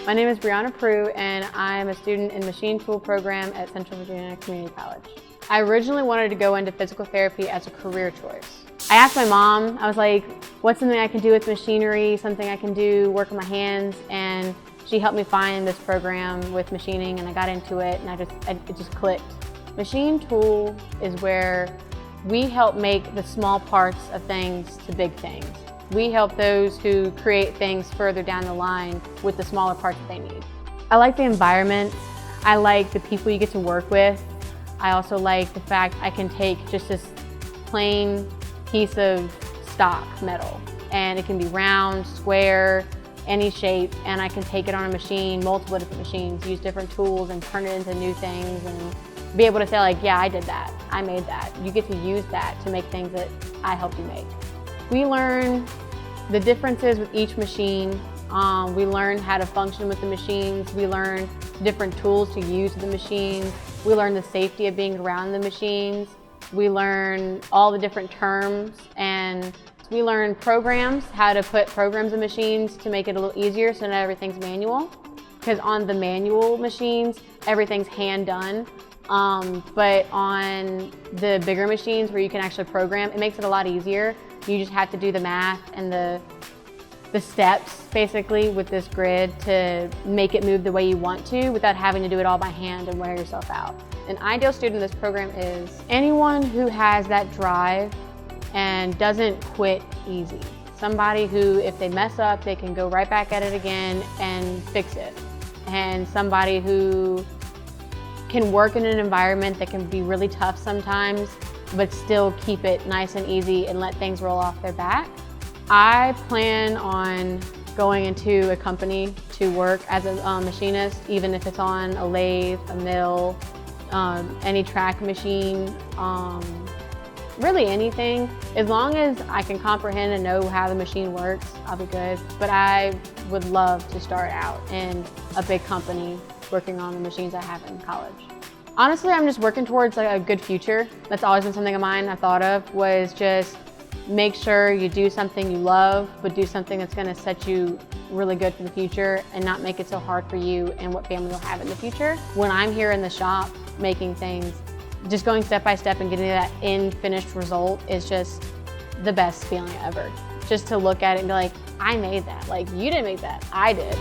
My name is Brianna Prue, and I'm a student in Machine Tool program at Central Virginia Community College. I originally wanted to go into physical therapy as a career choice. I asked my mom, I was like, what's something I can do with machinery, something I can do, work on my hands, and she helped me find this program with machining, and I got into it, and it just clicked. Machine Tool is where we help make the small parts of things to big things. We help those who create things further down the line with the smaller parts that they need. I like the environment. I like the people you get to work with. I also like the fact I can take just this plain piece of stock metal, and it can be round, square, any shape, and I can take it on a machine, multiple different machines, use different tools and turn it into new things and be able to say like, yeah, I did that, I made that. You get to use that to make things that I helped you make. We learn the differences with each machine. We learn how to function with the machines. We learn different tools to use with the machines. We learn the safety of being around the machines. We learn all the different terms, and we learn programs, how to put programs in machines to make it a little easier so not everything's manual. Because on the manual machines, everything's hand done. But on the bigger machines where you can actually program, it makes it a lot easier. You just have to do the math and the steps basically with this grid to make it move the way you want to without having to do it all by hand and wear yourself out. An ideal student in this program is anyone who has that drive and doesn't quit easy. Somebody who, if they mess up, they can go right back at it again and fix it. And somebody who can work in an environment that can be really tough sometimes, but still keep it nice and easy and let things roll off their back. I plan on going into a company to work as a machinist, even if it's on a lathe, a mill, any track machine, really anything. As long as I can comprehend and know how the machine works, I'll be good. But I would love to start out in a big company working on the machines I have in college. Honestly, I'm just working towards like a good future. That's always been something of mine I thought of, was just make sure you do something you love, but do something that's gonna set you really good for the future and not make it so hard for you and what family you'll have in the future. When I'm here in the shop making things, just going step by step and getting that end finished result is just the best feeling ever. Just to look at it and be like, I made that. Like, you didn't make that, I did.